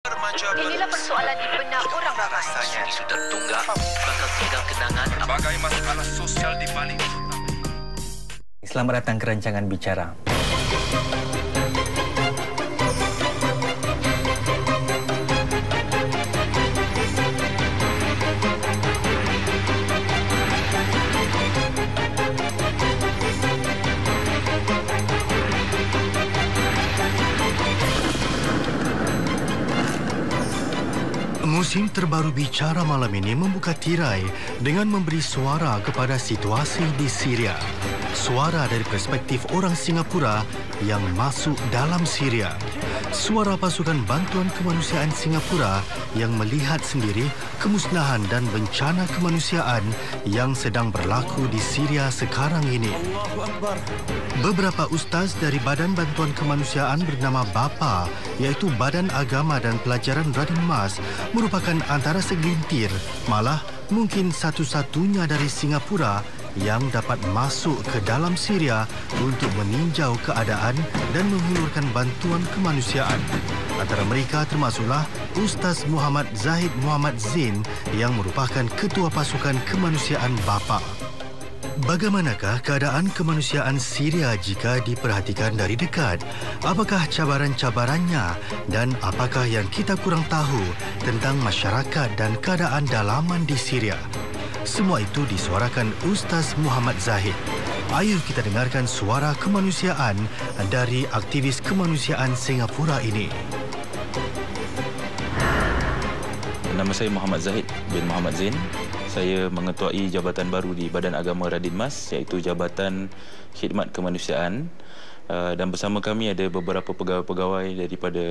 Inilah persoalan di benak orang ramai. Rasanya di sudut tunggak, bakal tinggal kenangan. Sebagai masalah sosial di balik. Selamat datang ke rancangan Bicara. Musim terbaru Bicara malam ini membuka tirai dengan memberi suara kepada situasi di Syria. Suara dari perspektif orang Singapura yang masuk dalam Syria. Suara pasukan bantuan kemanusiaan Singapura yang melihat sendiri kemusnahan dan bencana kemanusiaan yang sedang berlaku di Syria sekarang ini. Beberapa ustaz dari Badan Bantuan Kemanusiaan bernama BAPA, iaitu Badan Agama dan Pelajaran Radin Mas, merupakan antara segelintir, malah mungkin satu-satunya dari Singapura yang dapat masuk ke dalam Syria untuk meninjau keadaan dan menghulurkan bantuan kemanusiaan. Antara mereka termasuklah Ustaz Muhammad Zahid Muhammad Zain yang merupakan Ketua Pasukan Kemanusiaan BAPA. Bagaimanakah keadaan kemanusiaan Syria jika diperhatikan dari dekat? Apakah cabaran-cabarannya dan apakah yang kita kurang tahu tentang masyarakat dan keadaan dalaman di Syria? Semua itu disuarakan Ustaz Muhammad Zahid. Ayo kita dengarkan suara kemanusiaan dari aktivis kemanusiaan Singapura ini. Nama saya Muhammad Zahid bin Muhammad Zain. Saya mengetuai jabatan baru di Badan Agama Radin Mas, iaitu Jabatan Khidmat Kemanusiaan. Dan bersama kami ada beberapa pegawai-pegawai daripada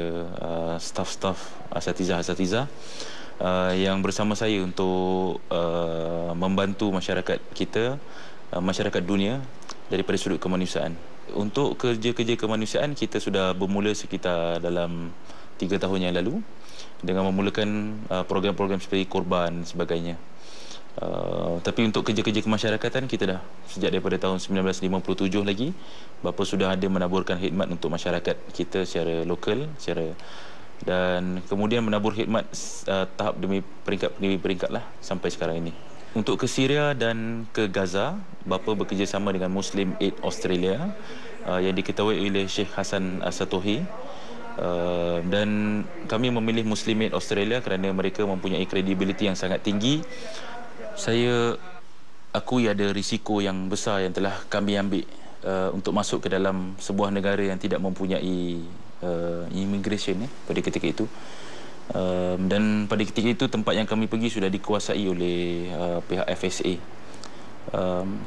staf-staf asatizah-asatizah yang bersama saya untuk membantu masyarakat kita, masyarakat dunia daripada sudut kemanusiaan. Untuk kerja-kerja kemanusiaan kita sudah bermula sekitar dalam 3 tahun yang lalu dengan memulakan program-program seperti korban dan sebagainya. Tapi untuk kerja-kerja kemasyarakatan kita dah sejak daripada tahun 1957 lagi bapa sudah ada menaburkan khidmat untuk masyarakat kita secara lokal, dan kemudian menabur khidmat tahap demi peringkat lah sampai sekarang ini. Untuk ke Syria dan ke Gaza, bapa bekerjasama dengan Muslim Aid Australia yang diketuai oleh Sheikh Hassan As-Satohi. Dan kami memilih Muslim Aid Australia kerana mereka mempunyai kredibiliti yang sangat tinggi. Saya akui ada risiko yang besar yang telah kami ambil untuk masuk ke dalam sebuah negara yang tidak mempunyai immigration pada ketika itu. Dan pada ketika itu tempat yang kami pergi sudah dikuasai oleh pihak FSA.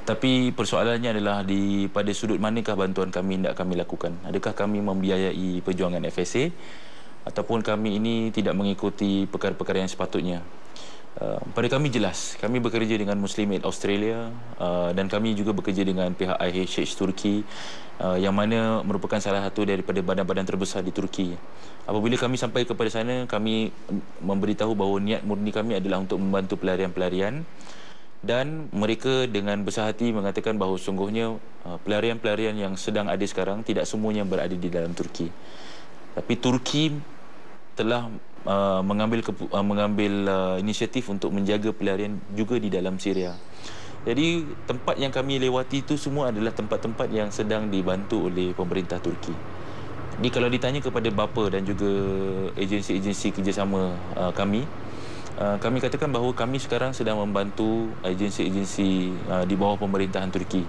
Tapi persoalannya adalah pada sudut manakah bantuan kami hendak kami lakukan. Adakah kami membiayai perjuangan FSA ataupun kami ini tidak mengikuti perkara-perkara yang sepatutnya. Pada kami jelas, kami bekerja dengan Muslim Aid Australia dan kami juga bekerja dengan pihak IHH Turki yang mana merupakan salah satu daripada badan-badan terbesar di Turki. Apabila kami sampai kepada sana, kami memberitahu bahawa niat murni kami adalah untuk membantu pelarian-pelarian, dan mereka dengan besar hati mengatakan bahawa sungguhnya pelarian-pelarian yang sedang ada sekarang tidak semuanya berada di dalam Turki. Tapi Turki telah mengambil inisiatif untuk menjaga pelarian juga di dalam Syria. Jadi tempat yang kami lewati itu semua adalah tempat-tempat yang sedang dibantu oleh pemerintah Turki. Jadi kalau ditanya kepada bapa dan juga agensi-agensi kerjasama kami katakan bahawa kami sekarang sedang membantu agensi-agensi di bawah pemerintahan Turki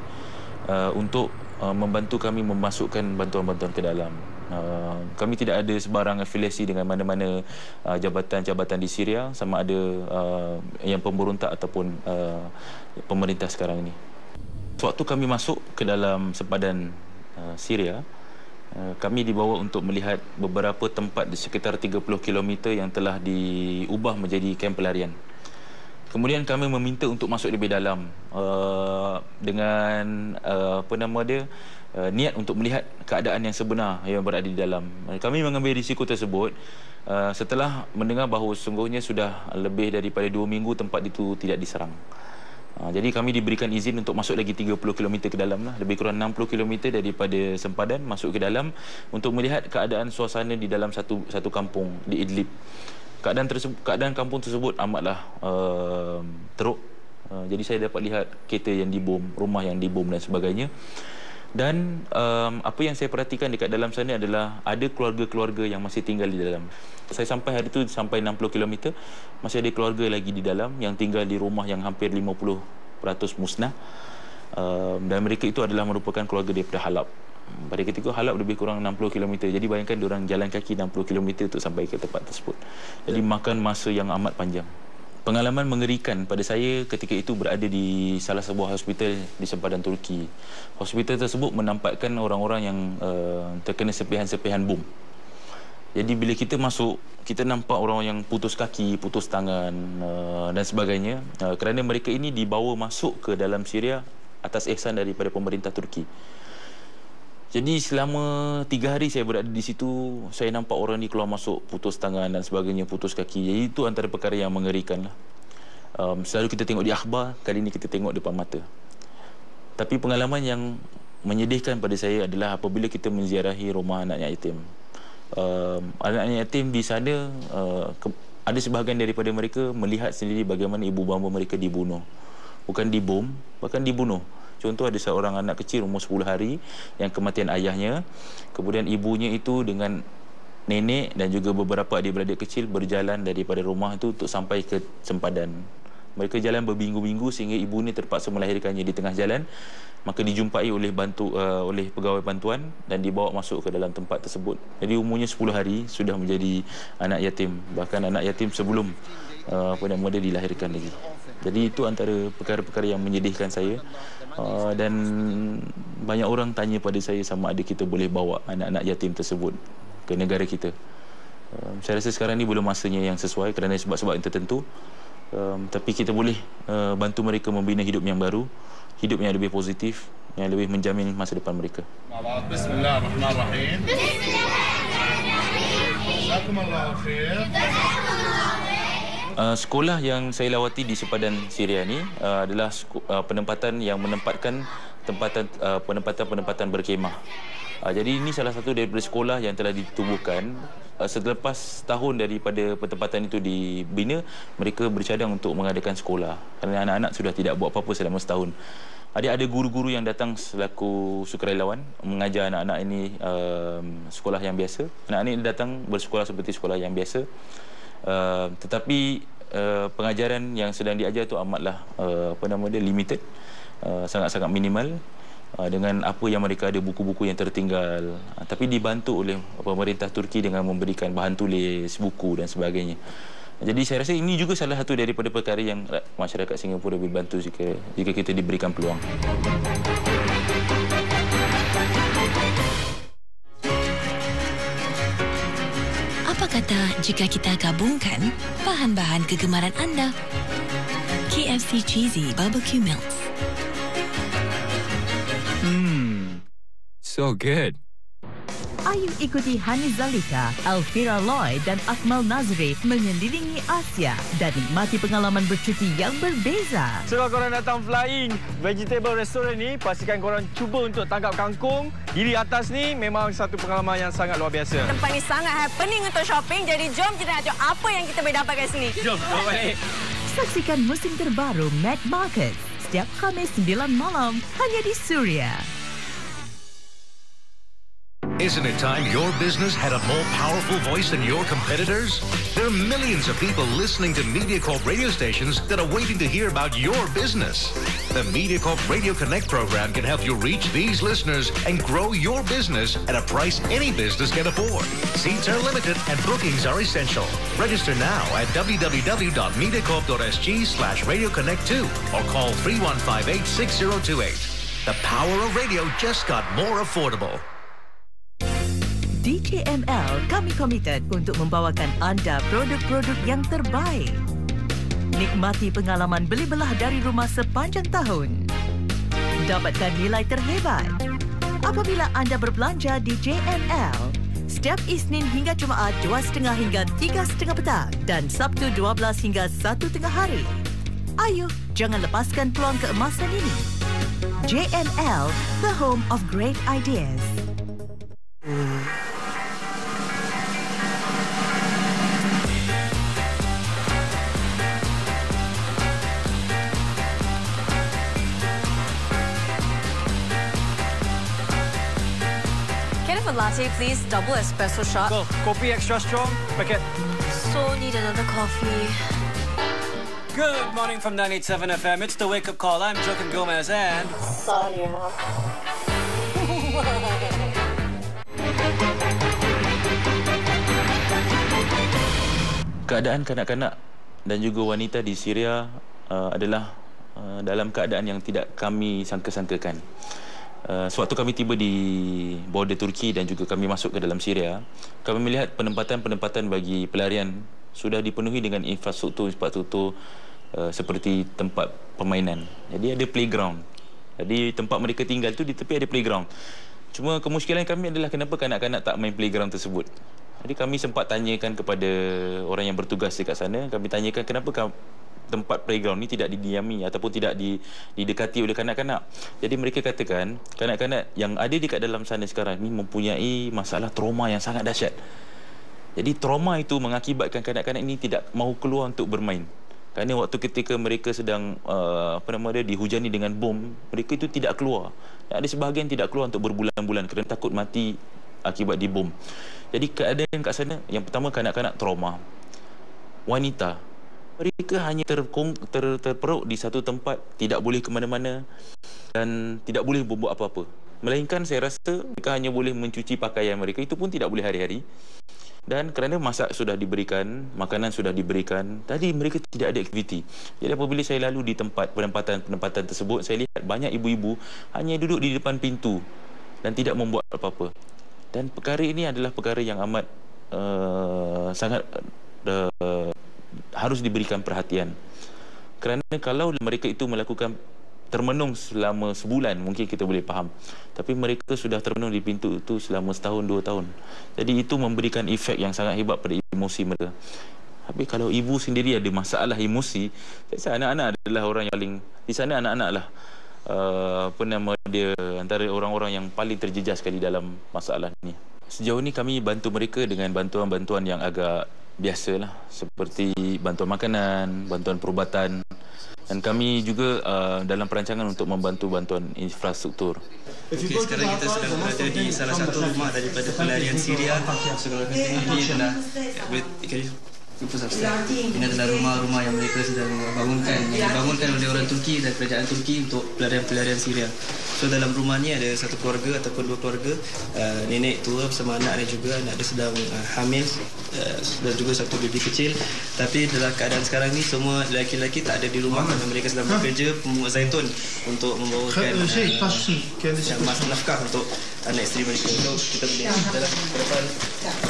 untuk membantu kami memasukkan bantuan-bantuan ke dalam. Kami tidak ada sebarang afiliasi dengan mana-mana jabatan-jabatan di Syria, sama ada yang pemberontak ataupun pemerintah sekarang ini. Sewaktu kami masuk ke dalam sempadan Syria, kami dibawa untuk melihat beberapa tempat di sekitar 30 km yang telah diubah menjadi kamp pelarian. Kemudian kami meminta untuk masuk lebih dalam dengan niat untuk melihat keadaan yang sebenar yang berada di dalam. Kami mengambil risiko tersebut setelah mendengar bahawa sesungguhnya sudah lebih daripada 2 minggu tempat itu tidak diserang. Jadi kami diberikan izin untuk masuk lagi 30 km ke dalam lah. Lebih kurang 60 km daripada sempadan masuk ke dalam untuk melihat keadaan suasana di dalam satu kampung di Idlib. Keadaan kampung tersebut amatlah teruk. Jadi saya dapat lihat kereta yang dibom, rumah yang dibom dan sebagainya. Dan apa yang saya perhatikan dekat dalam sana adalah ada keluarga-keluarga yang masih tinggal di dalam. Saya sampai hari itu sampai 60 km, masih ada keluarga lagi di dalam yang tinggal di rumah yang hampir 50% musnah. Dan mereka itu adalah merupakan keluarga daripada Halab. Pada ketika Halab lebih kurang 60 km. Jadi bayangkan diorang jalan kaki 60 km untuk sampai ke tempat tersebut. Jadi makan masa yang amat panjang. Pengalaman mengerikan pada saya ketika itu berada di salah sebuah hospital di sempadan Turki. Hospital tersebut menampakkan orang-orang yang terkena serpihan-serpihan bom. Jadi bila kita masuk, kita nampak orang yang putus kaki, putus tangan dan sebagainya. Kerana mereka ini dibawa masuk ke dalam Syria atas ihsan daripada pemerintah Turki. Jadi selama 3 hari saya berada di situ, saya nampak orang ni keluar masuk, putus tangan dan sebagainya, putus kaki. Jadi itu antara perkara yang mengerikan lah. Selalu kita tengok di akhbar, kali ini kita tengok depan mata. Tapi pengalaman yang menyedihkan pada saya adalah apabila kita menziarahi rumah anak yatim. Anak-anak yatim di sana, ada sebahagian daripada mereka melihat sendiri bagaimana ibu bapa mereka dibunuh. Bukan dibom, bahkan dibunuh. Contoh, ada seorang anak kecil umur 10 hari yang kematian ayahnya. Kemudian ibunya itu dengan nenek dan juga beberapa adik-beradik kecil berjalan daripada rumah itu untuk sampai ke sempadan. Mereka jalan berminggu-minggu sehingga ibu ni terpaksa melahirkannya di tengah jalan. Maka dijumpai oleh pegawai bantuan dan dibawa masuk ke dalam tempat tersebut. Jadi umurnya 10 hari sudah menjadi anak yatim. Bahkan anak yatim sebelum dia dilahirkan lagi. Jadi itu antara perkara-perkara yang menyedihkan saya. Dan banyak orang tanya pada saya sama ada kita boleh bawa anak-anak yatim tersebut ke negara kita. Saya rasa sekarang ni belum masanya yang sesuai kerana sebab-sebab yang tertentu. Tapi kita boleh bantu mereka membina hidup yang baru, hidup yang lebih positif, yang lebih menjamin masa depan mereka. Bismillahirrahmanirrahim. Jazakumullahu khair. Sekolah yang saya lawati di sempadan Syria ni adalah penempatan yang menempatkan penempatan berkemah. Jadi ini salah satu daripada sekolah yang telah ditubuhkan. Selepas tahun daripada penempatan itu dibina, mereka bercadang untuk mengadakan sekolah kerana anak-anak sudah tidak buat apa-apa selama setahun. Ada guru-guru yang datang selaku sukarelawan mengajar anak-anak ini sekolah yang biasa. Anak-anak ini datang bersekolah seperti sekolah yang biasa. Tetapi pengajaran yang sedang diajar itu amatlah limited, sangat-sangat minimal, dengan apa yang mereka ada, buku-buku yang tertinggal, tapi dibantu oleh pemerintah Turki dengan memberikan bahan tulis, buku dan sebagainya. Jadi saya rasa ini juga salah satu daripada perkara yang masyarakat Singapura boleh bantu jika kita diberikan peluang. Apa kata jika kita gabungkan bahan-bahan kegemaran anda? KFC Cheesy Barbecue Melts. So good. Ayu ikuti Hani Zalika, Alfira Lloyd dan Akmal Nazri mengelilingi Asia dan nikmati pengalaman bercuti yang berbeza. Kalau korang datang flying vegetable restaurant ni, pastikan korang cuba untuk tangkap kangkung. Di atas ni memang satu pengalaman yang sangat luar biasa. Tempat ni sangat happening untuk shopping, jadi jom kita nak tengok apa yang kita boleh dapatkan sini. Jom balik. Saksikan musim terbaru Mad Market setiap Khamis 9 malam hanya di Suria. Isn't it time your business had a more powerful voice than your competitors? There are millions of people listening to MediaCorp radio stations that are waiting to hear about your business. The MediaCorp Radio Connect program can help you reach these listeners and grow your business at a price any business can afford. Seats are limited and bookings are essential. Register now at www.mediacorp.sg/radioconnect2 or call 3158-6028. The power of radio just got more affordable. DJML, kami komited untuk membawakan anda produk-produk yang terbaik. Nikmati pengalaman beli belah dari rumah sepanjang tahun. Dapatkan nilai terhebat apabila anda berbelanja di JML. Setiap Isnin hingga Jumaat 2.30 hingga 3.30 petang dan Sabtu 12 hingga 1 tengah hari. Ayuh, jangan lepaskan peluang keemasan ini. JNL, the home of great ideas. Can I have a latte, please? Double espresso shot. Go. Kopi extra strong. Packet. So need another coffee. Good morning from 98.7 FM. It's the Wake Up Call. I'm Joaquin Gomez and... Sorry. Keadaan kanak-kanak dan juga wanita di Syria adalah dalam keadaan yang tidak kami sangka-sangkakan. Sewaktu kami tiba di border Turki dan juga kami masuk ke dalam Syria, kami melihat penempatan-penempatan bagi pelarian sudah dipenuhi dengan infrastruktur seperti tempat permainan. Jadi ada playground. Jadi tempat mereka tinggal tu di tepi ada playground. Cuma kemusykilan kami adalah kenapa kanak-kanak tak main playground tersebut. Jadi kami sempat tanyakan kepada orang yang bertugas dekat sana. Kami tanyakan kenapa tempat playground ni tidak didiami ataupun tidak didekati oleh kanak-kanak. Jadi mereka katakan kanak-kanak yang ada dekat dalam sana sekarang ni mempunyai masalah trauma yang sangat dahsyat. Jadi trauma itu mengakibatkan kanak-kanak ini tidak mahu keluar untuk bermain. Kerana waktu ketika mereka sedang dihujani dengan bom, mereka itu tidak keluar. Ada sebahagian tidak keluar untuk berbulan-bulan kerana takut mati akibat dibom. Jadi keadaan kat sana, yang pertama kanak-kanak trauma. Wanita, mereka hanya terperuk di satu tempat, tidak boleh ke mana-mana dan tidak boleh berbuat apa-apa. Melainkan saya rasa mereka hanya boleh mencuci pakaian mereka, itu pun tidak boleh hari-hari. Dan kerana masak sudah diberikan, makanan sudah diberikan, tadi mereka tidak ada aktiviti. Jadi apabila saya lalu di tempat penempatan tersebut, saya lihat banyak ibu-ibu hanya duduk di depan pintu dan tidak membuat apa-apa. Dan perkara ini adalah perkara yang amat sangat harus diberikan perhatian. Kerana kalau mereka itu melakukan termenung selama sebulan, mungkin kita boleh faham. Tapi mereka sudah termenung di pintu itu selama setahun, 2 tahun. Jadi itu memberikan efek yang sangat hebat pada emosi mereka. Tapi kalau ibu sendiri ada masalah emosi, saya rasa anak-anak adalah orang yang paling... Di sana anak-anak lah antara orang-orang yang paling terjejas sekali dalam masalah ni. Sejauh ni kami bantu mereka dengan bantuan-bantuan yang agak biasalah, seperti bantuan makanan, bantuan perubatan. Dan kami juga dalam perancangan untuk membantu bantuan infrastruktur. Okey, sekarang kita sedang berada di salah satu rumah daripada pelarian Syria. Ini adalah rumah-rumah yang mereka sedang bangunkan, yang dibangunkan oleh orang Turki dan kerajaan Turki untuk pelarian-pelarian Syria. So dalam rumah ni ada satu keluarga ataupun 2 keluarga, nenek tua bersama anak dia juga, anak dia sedang hamil dan juga satu baby kecil. Tapi dalam keadaan sekarang ni semua lelaki-lelaki tak ada di rumah kerana mereka sedang bekerja pemungut zaitun untuk membawakan masak nafkah untuk anak isteri mereka. So kita boleh dalam hadapan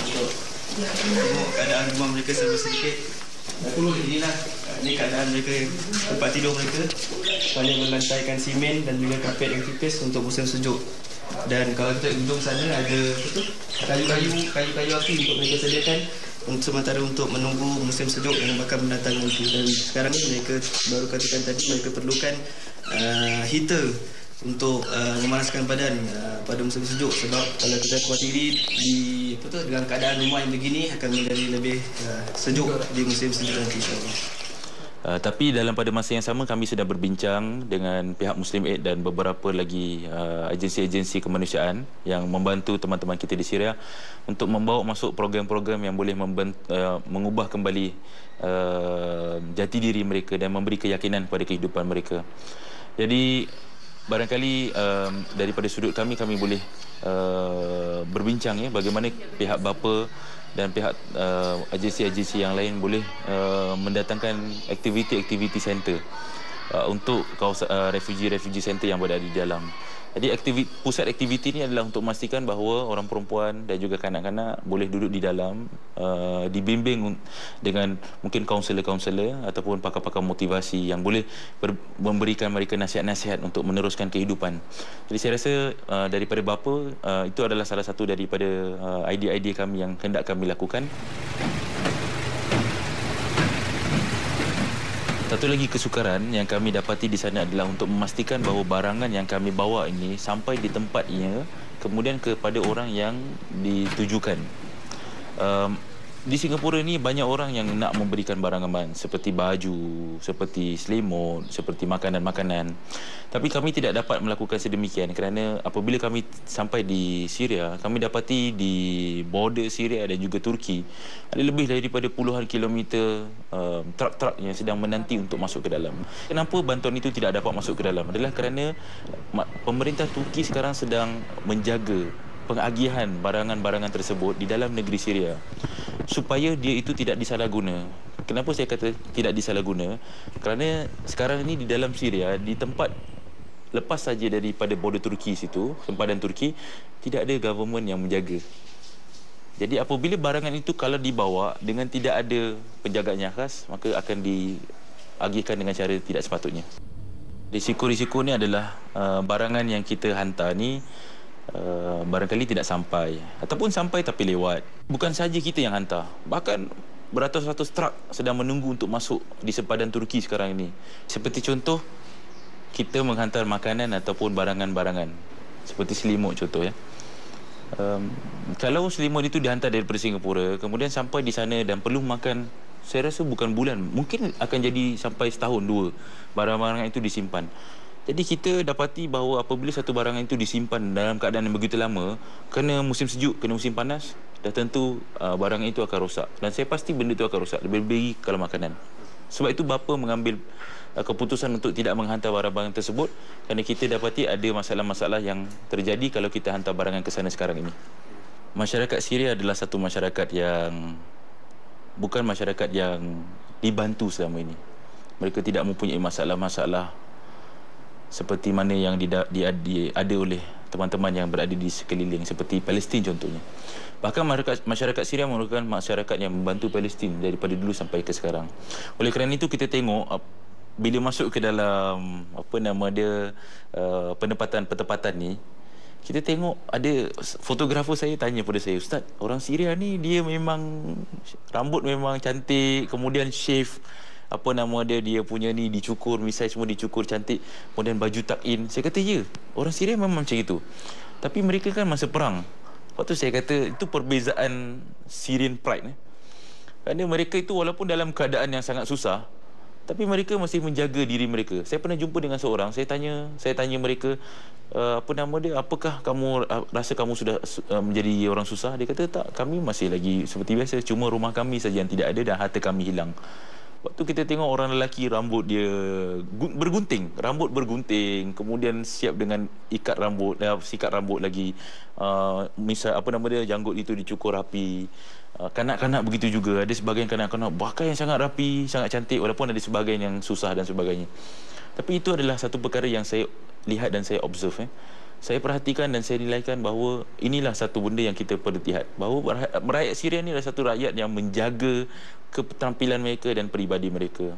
untuk tengok keadaan rumah mereka serba sedikit. Inilah ini keadaan mereka, tempat tidur mereka hanya berlantaikan simen dan juga kapet yang tipis untuk musim sejuk. Dan kalau kita duduk sana ada kayu-kayu api untuk mereka sediakan sementara untuk menunggu musim sejuk yang bakal mendatang nanti. Dan sekarang ni mereka baru katakan tadi mereka perlukan heater untuk memanaskan badan pada musim sejuk, sebab kalau kita khawatiri dengan keadaan rumah yang begini akan menjadi lebih sejuk di musim sejuk nanti. Tapi pada masa yang sama kami sedang berbincang dengan pihak Muslim Aid dan beberapa lagi agensi-agensi kemanusiaan yang membantu teman-teman kita di Syria untuk membawa masuk program-program yang boleh mengubah kembali jati diri mereka dan memberi keyakinan pada kehidupan mereka. Jadi barangkali daripada sudut kami boleh berbincang bagaimana pihak bapa dan pihak agensi-agensi yang lain boleh mendatangkan aktiviti-aktiviti center untuk refugee center yang berada di dalam. Jadi pusat aktiviti ini adalah untuk memastikan bahawa orang perempuan dan juga kanak-kanak boleh duduk di dalam, dibimbing dengan mungkin kaunselor-kaunselor ataupun pakar-pakar motivasi yang boleh memberikan mereka nasihat-nasihat untuk meneruskan kehidupan. Jadi saya rasa daripada bapa, itu adalah salah satu daripada idea-idea kami yang hendak kami lakukan. Satu lagi kesukaran yang kami dapati di sana adalah untuk memastikan bahawa barangan yang kami bawa ini sampai di tempatnya, kemudian kepada orang yang ditujukan. Di Singapura ni banyak orang yang nak memberikan barangan seperti baju, seperti selimut, seperti makanan-makanan. Tapi kami tidak dapat melakukan sedemikian kerana apabila kami sampai di Syria, kami dapati di border Syria dan juga Turki ada lebih daripada puluhan kilometer truk-truk yang sedang menanti untuk masuk ke dalam. Kenapa bantuan itu tidak dapat masuk ke dalam? Adalah kerana pemerintah Turki sekarang sedang menjaga pengagihan barangan-barangan tersebut di dalam negeri Syria supaya dia itu tidak disalahguna. Kenapa saya kata tidak disalahguna? Kerana sekarang ini di dalam Syria, di tempat lepas saja daripada border Turki situ, sempadan Turki, tidak ada government yang menjaga. Jadi apabila barangan itu kalau dibawa dengan tidak ada penjagaannya khas, maka akan diagihkan dengan cara tidak sepatutnya. Risiko-risiko ni adalah barangan yang kita hantar ni barangkali tidak sampai ataupun sampai tapi lewat. Bukan saja kita yang hantar, bahkan beratus-ratus truk sedang menunggu untuk masuk di sempadan Turki sekarang ini. Seperti contoh, kita menghantar makanan ataupun barangan-barangan seperti selimut contoh ya. Kalau selimut itu dihantar daripada Singapura, kemudian sampai di sana dan perlu makan, saya rasa bukan bulan, mungkin akan jadi sampai setahun dua barang-barang itu disimpan. Jadi kita dapati bahawa apabila satu barangan itu disimpan dalam keadaan yang begitu lama, kena musim sejuk, kena musim panas, dah tentu barangan itu akan rosak. Dan saya pasti benda itu akan rosak, lebih-lebih kalau makanan. Sebab itu bapa mengambil keputusan untuk tidak menghantar barang-barang tersebut kerana kita dapati ada masalah-masalah yang terjadi kalau kita hantar barangan ke sana sekarang ini. Masyarakat Syria adalah satu masyarakat yang bukan masyarakat yang dibantu selama ini. Mereka tidak mempunyai masalah-masalah seperti mana yang ada oleh teman-teman yang berada di sekeliling seperti Palestin contohnya. Bahkan masyarakat Syria merupakan masyarakat yang membantu Palestin daripada dulu sampai ke sekarang. Oleh kerana itu kita tengok bila masuk ke dalam penempatan ni, kita tengok ada fotografer saya tanya pada saya, "Ustaz, orang Syria ni dia memang rambut memang cantik, kemudian shave, dia punya ni dicukur, misai semua dicukur cantik, kemudian baju tuck-in." Saya kata, ya, orang Syria memang macam itu. Tapi mereka kan masa perang. Lepas tu saya kata, itu perbezaan Syrian pride. Kerana mereka itu walaupun dalam keadaan yang sangat susah, tapi mereka masih menjaga diri mereka. Saya pernah jumpa dengan seorang, saya tanya mereka, apakah kamu rasa kamu sudah menjadi orang susah? Dia kata, tak, kami masih lagi seperti biasa, cuma rumah kami saja yang tidak ada dan harta kami hilang. Waktu kita tengok orang lelaki rambut dia rambut bergunting, kemudian siap dengan sikat rambut lagi, janggut itu dicukur rapi. Kanak-kanak begitu juga, ada sebahagian kanak-kanak bahkan yang sangat rapi, sangat cantik, walaupun ada sebahagian yang susah dan sebagainya. Tapi itu adalah satu perkara yang saya lihat dan saya observe. Saya perhatikan dan saya nilaikan bahawa inilah satu benda yang kita perlu lihat, bahawa rakyat Syria ni adalah satu rakyat yang menjaga keterampilan mereka dan peribadi mereka.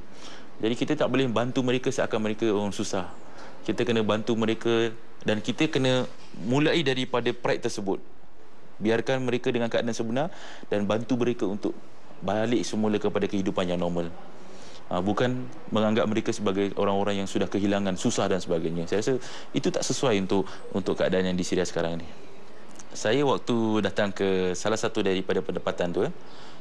Jadi kita tak boleh bantu mereka seakan mereka orang susah. Kita kena bantu mereka dan kita kena mulai daripada pride tersebut. Biarkan mereka dengan keadaan sebenar dan bantu mereka untuk balik semula kepada kehidupan yang normal. Bukan menganggap mereka sebagai orang-orang yang sudah kehilangan, susah dan sebagainya. Saya rasa itu tak sesuai untuk keadaan yang di Syria sekarang ini. Saya waktu datang ke salah satu daripada pendapatan tu,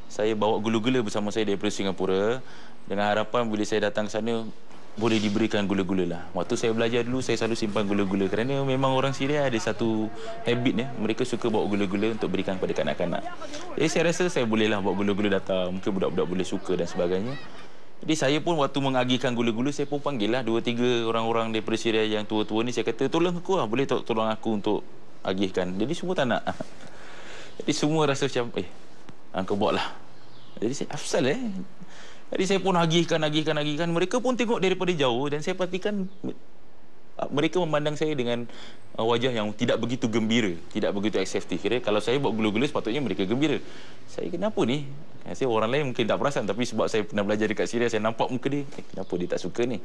saya bawa gula-gula bersama saya daripada Singapura dengan harapan bila saya datang ke sana boleh diberikan gula-gula lah. Waktu saya belajar dulu, saya selalu simpan gula-gula kerana memang orang Syria ada satu habit mereka suka bawa gula-gula untuk berikan kepada kanak-kanak. Jadi saya rasa saya bolehlah bawa gula-gula datang, mungkin budak-budak boleh suka dan sebagainya. Jadi saya pun waktu mengagihkan gula-gula, saya pun panggil lah 2-3 orang-orang daripada Syria yang tua-tua ni. Saya kata, tolong aku lah, boleh tolong aku untuk agihkan. Jadi semua tak nak. Jadi semua rasa macam, kau buat lah. Jadi saya, afsal Jadi saya pun agihkan. Mereka pun tengok daripada jauh dan saya perhatikan mereka memandang saya dengan wajah yang tidak begitu gembira, tidak begitu aksesatif. Kira kalau saya buat gula-gula sepatutnya mereka gembira. Saya, kenapa ni? Saya orang lain mungkin tak perasan, tapi sebab saya pernah belajar dekat Syria, saya nampak muka dia, kenapa dia tak suka ni?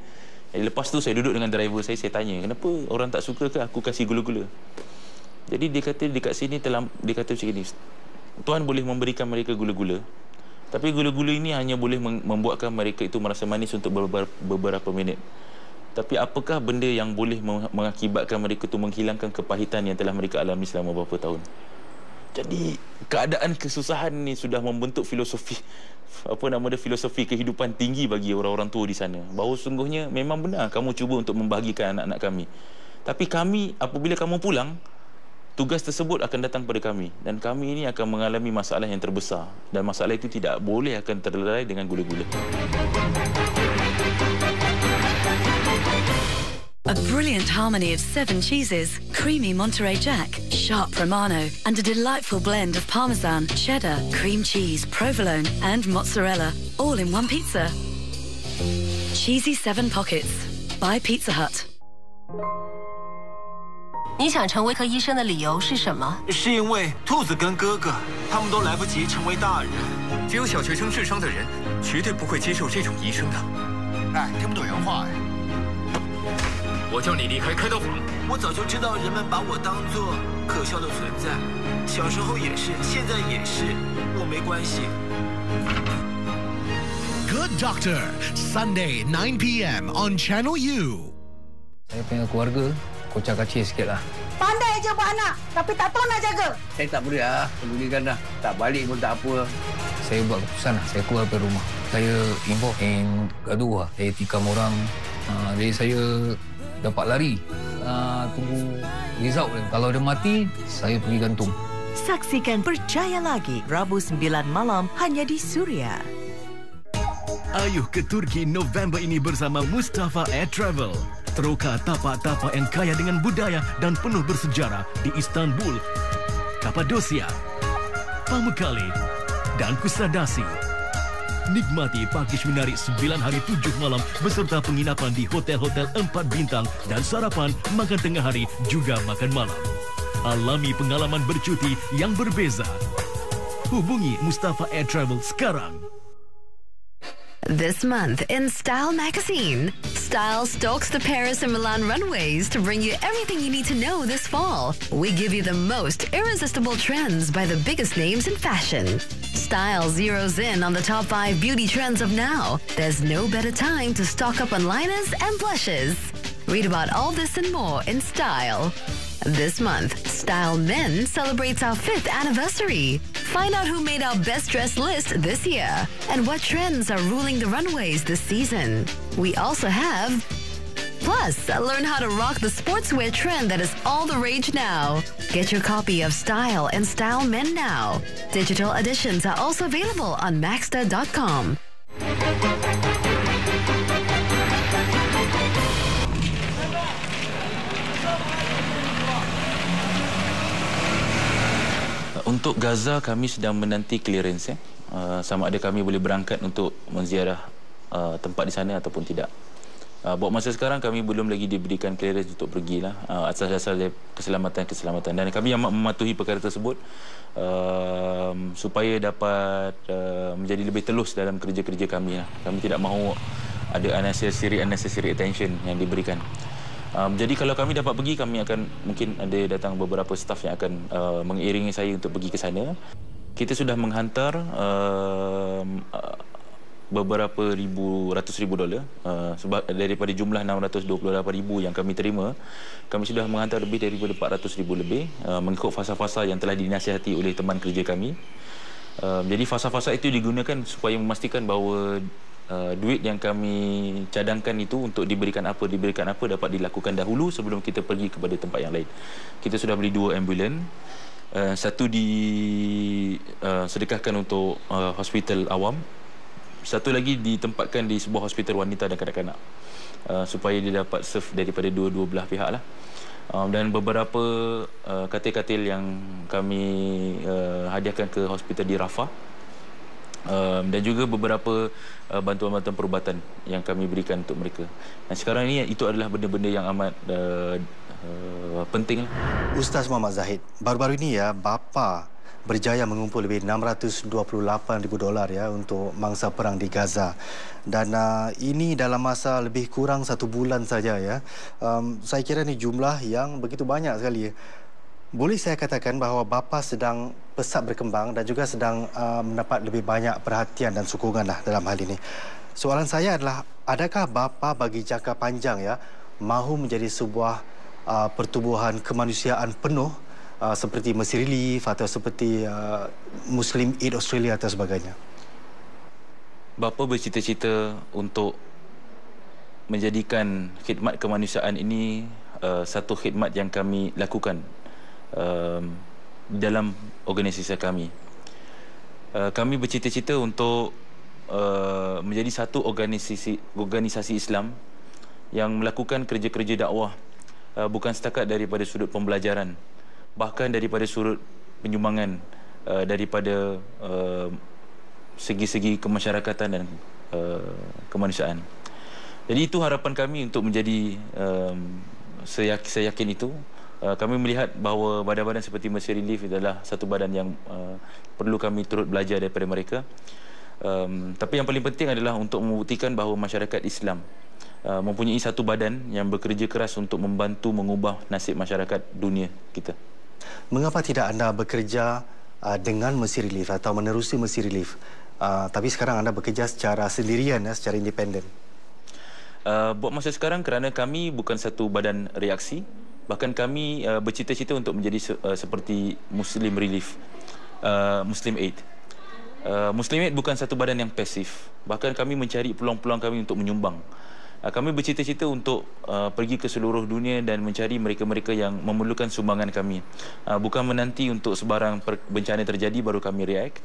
Lepas tu saya duduk dengan driver saya tanya, kenapa orang tak suka ke aku kasih gula-gula? Jadi dia kata dekat sini dia kata macam ni, Tuan boleh memberikan mereka gula-gula Tapi gula-gula ini hanya boleh membuatkan mereka itu merasa manis untuk beberapa minit. Tapi apakah benda yang boleh mengakibatkan mereka itu menghilangkan kepahitan yang telah mereka alami selama beberapa tahun? Jadi keadaan kesusahan ni sudah membentuk filosofi filosofi kehidupan tinggi bagi orang-orang tua di sana. Bahawa sungguhnya memang benar kamu cuba untuk membahagikan anak-anak kami. Tapi kami apabila kamu pulang, tugas tersebut akan datang pada kami dan kami ini akan mengalami masalah yang terbesar dan masalah itu tidak boleh akan terlerai dengan gula-gula. A brilliant harmony of 7 cheeses, creamy Monterey Jack, sharp Romano, and a delightful blend of Parmesan, cheddar, cream cheese, provolone, and mozzarella, all in one pizza. Cheesy 7 Pockets by Pizza Hut. 你想成为科医生的理由是什么？是因为兔子跟哥哥他们都来不及成为大人，只有小学生智商的人绝对不会接受这种医生的。哎，听不懂人话哎。我叫你离开开刀房。我早就知道人们把我当作可笑的存在，小时候也是，现在也是，我没关系。Good Doctor, Sunday 9 p.m. on Channel U. Saya punya keluarga kocak-kacir sikit lah. Pandai je buat anak, tapi tak tahu nak jaga. Saya tak boleh pedulikan dah. Tak balik pun tak apa. Saya buat keputusan lah. Saya keluar dari rumah. Saya involve in gaduh lah. Saya tikam orang. Jadi saya dapat lari. Tunggu result dia. Kalau dia mati, saya pergi gantung. Saksikan Percaya Lagi Rabu 9 malam hanya di Suria. Ayuh ke Turki November ini bersama Mustafa Air Travel. Teroka tapak-tapak yang kaya dengan budaya dan penuh bersejarah di Istanbul, Kapadosia, Pamukkale dan Kusadasi. Nikmati pakej menarik 9 hari 7 malam beserta penginapan di hotel-hotel 4 bintang dan sarapan, makan tengah hari juga makan malam. Alami pengalaman bercuti yang berbeza. Hubungi Mustafa Air Travel sekarang. This month in Style Magazine, Style stalks the Paris and Milan runways to bring you everything you need to know this fall. We give you the most irresistible trends by the biggest names in fashion. Style zeroes in on the top 5 beauty trends of now. There's no better time to stock up on liners and blushes. Read about all this and more in Style. This month, Style Men celebrates our 5th anniversary. Find out who made our best dressed list this year and what trends are ruling the runways this season. We also have Plus, learn how to rock the sportswear trend that is all the rage now. Get your copy of Style and Style Men now. Digital editions are also available on Maxter.com. Untuk Gaza, kami sedang menanti clearance. Sama ada kami boleh berangkat untuk menziarah tempat di sana ataupun tidak. Buat masa sekarang, kami belum lagi diberikan clearance untuk pergilah atas dasar keselamatan. Dan kami amat mematuhi perkara tersebut supaya dapat menjadi lebih telus dalam kerja-kerja kami. Kami tidak mahu ada unnecessary attention yang diberikan. Jadi kalau kami dapat pergi, kami akan mungkin ada datang beberapa staf yang akan mengiringi saya untuk pergi ke sana. Kita sudah menghantar beberapa ratus ribu dolar sebab daripada jumlah 628,000 yang kami terima, kami sudah menghantar lebih daripada 400,000 lebih mengikut fasa-fasa yang telah dinasihati oleh teman kerja kami. Jadi fasa-fasa itu digunakan supaya memastikan bahawa duit yang kami cadangkan itu untuk diberikan apa dapat dilakukan dahulu sebelum kita pergi kepada tempat yang lain. Kita sudah beli 2 ambulan. Satu disedekahkan untuk hospital awam. Satu lagi ditempatkan di sebuah hospital wanita dan kanak-kanak supaya dia dapat serve daripada dua belah pihak lah. Dan beberapa katil-katil yang kami hadiahkan ke hospital di Rafah. Dan juga beberapa bantuan-bantuan perubatan yang kami berikan untuk mereka. Dan sekarang ini itu adalah benda-benda yang amat penting. Ustaz Muhammad Zahid, baru-baru ini bapa berjaya mengumpul lebih $628,000 untuk mangsa perang di Gaza. Dan ini dalam masa lebih kurang 1 bulan saja Saya kira ini jumlah yang begitu banyak sekali. Boleh saya katakan bahawa bapa sedang pesat berkembang dan juga sedang mendapat lebih banyak perhatian dan sokongan dalam hal ini. Soalan saya adalah, adakah bapa bagi jangka panjang mahu menjadi sebuah pertubuhan kemanusiaan penuh seperti Mercy Relief atau seperti Muslim Aid Australia atau sebagainya? Bapa bercita-cita untuk menjadikan khidmat kemanusiaan ini satu khidmat yang kami lakukan dalam organisasi kami. Kami bercita-cita untuk menjadi satu organisasi Islam yang melakukan kerja-kerja dakwah bukan setakat daripada sudut pembelajaran, bahkan daripada sudut penyumbangan, daripada segi-segi kemasyarakatan dan kemanusiaan. Jadi itu harapan kami untuk menjadi, saya yakin itu. Kami melihat bahawa badan-badan seperti Mercy Relief adalah satu badan yang perlu kami turut belajar daripada mereka. Tapi yang paling penting adalah untuk membuktikan bahawa masyarakat Islam mempunyai satu badan yang bekerja keras untuk membantu mengubah nasib masyarakat dunia kita. Mengapa tidak anda bekerja dengan Mercy Relief atau menerusi Mercy Relief, tapi sekarang anda bekerja secara sendirian, secara independen? Buat masa sekarang kerana kami bukan satu badan reaksi, bahkan kami bercita-cita untuk menjadi seperti Muslim Relief, Muslim Aid. Muslim Aid bukan satu badan yang pasif, bahkan kami mencari peluang-peluang kami untuk menyumbang. Kami bercita-cita untuk pergi ke seluruh dunia dan mencari mereka-mereka yang memerlukan sumbangan kami. Bukan menanti untuk sebarang bencana terjadi baru kami react,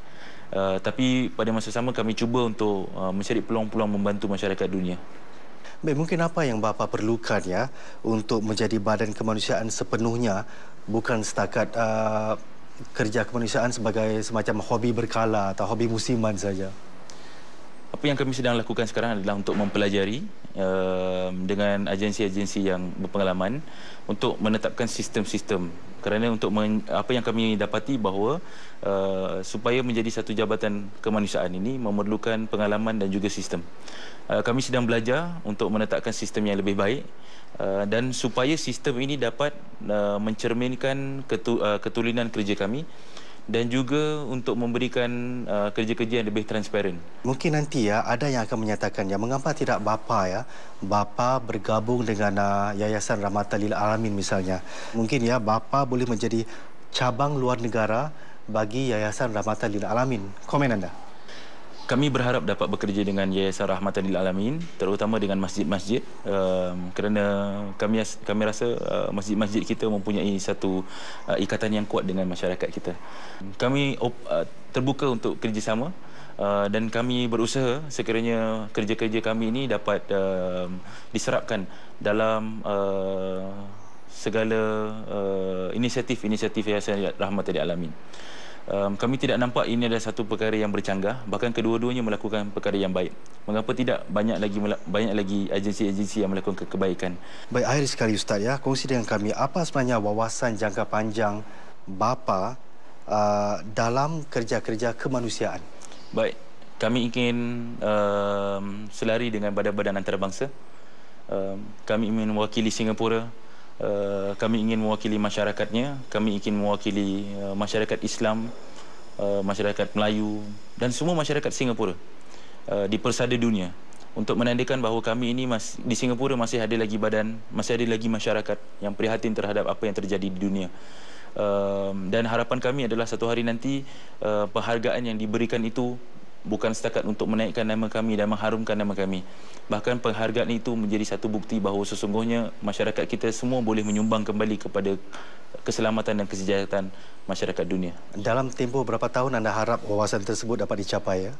tapi pada masa sama kami cuba untuk mencari peluang-peluang membantu masyarakat dunia. Baik, mungkin apa yang bapa perlukan untuk menjadi badan kemanusiaan sepenuhnya, bukan setakat kerja kemanusiaan sebagai semacam hobi berkala atau hobi musiman saja? Apa yang kami sedang lakukan sekarang adalah untuk mempelajari dengan agensi-agensi yang berpengalaman untuk menetapkan sistem-sistem. Kerana untuk apa yang kami dapati bahawa supaya menjadi satu jabatan kemanusiaan ini memerlukan pengalaman dan juga sistem. Kami sedang belajar untuk menetapkan sistem yang lebih baik dan supaya sistem ini dapat mencerminkan ketulinan kerja kami dan juga untuk memberikan kerja-kerja yang lebih transparan. Mungkin nanti ada yang akan menyatakan mengapa tidak bapa bapa bergabung dengan Yayasan Rahmatan Lil Alamin misalnya. Mungkin bapa boleh menjadi cabang luar negara bagi Yayasan Rahmatan Lil Alamin. Komen anda? Kami berharap dapat bekerja dengan Yayasan Rahmatan Lil Alamin, terutama dengan masjid-masjid, kerana kami rasa masjid-masjid kita mempunyai satu ikatan yang kuat dengan masyarakat kita. Kami terbuka untuk kerjasama dan kami berusaha sekiranya kerja-kerja kami ini dapat diserapkan dalam segala inisiatif Yayasan Rahmatan Lil Alamin. Kami tidak nampak ini adalah satu perkara yang bercanggah, bahkan kedua-duanya melakukan perkara yang baik. Mengapa tidak banyak lagi agensi-agensi yang melakukan kebaikan? Baik, akhir sekali Ustaz kongsi dengan kami apa sebenarnya wawasan jangka panjang bapa dalam kerja-kerja kemanusiaan? Baik, kami ingin selari dengan badan-badan antarabangsa. Kami ingin mewakili Singapura. Kami ingin mewakili masyarakatnya, kami ingin mewakili masyarakat Islam, masyarakat Melayu dan semua masyarakat Singapura di persada dunia untuk menandakan bahawa kami ini di Singapura masih ada lagi masyarakat yang prihatin terhadap apa yang terjadi di dunia. Dan harapan kami adalah satu hari nanti penghargaan yang diberikan itu bukan setakat untuk menaikkan nama kami dan mengharumkan nama kami. Bahkan penghargaan itu menjadi satu bukti bahawa sesungguhnya masyarakat kita semua boleh menyumbang kembali kepada keselamatan dan kesejahteraan masyarakat dunia. Dalam tempoh berapa tahun anda harap wawasan tersebut dapat dicapai?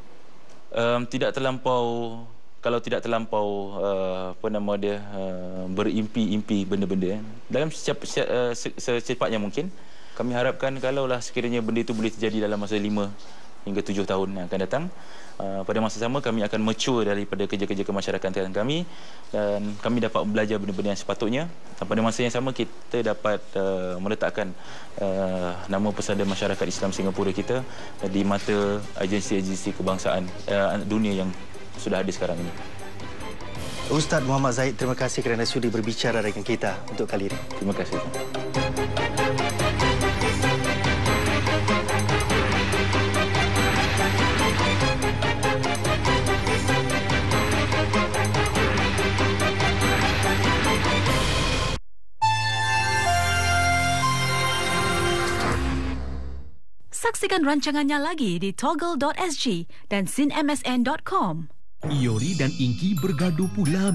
Tidak terlampau, kalau tidak terlampau berimpi-impi benda-benda. Dalam secepatnya mungkin. Kami harapkan kalaulah sekiranya benda itu boleh terjadi dalam masa 5 hingga 7 tahun yang akan datang. Pada masa sama kami akan mature daripada kerja-kerja kemasyarakatan kami dan kami dapat belajar benda-benda yang sepatutnya. Dan pada masa yang sama kita dapat meletakkan nama persada masyarakat Islam Singapura kita di mata agensi-agensi kebangsaan dunia yang sudah ada sekarang ini. Ustaz Muhammad Zahid, terima kasih kerana sudi berbicara dengan kita untuk kali ini. Terima kasih. Saksikan rancangannya lagi di toggle.sg dan sinmsn.com. Iori dan Inky bergaduh pula.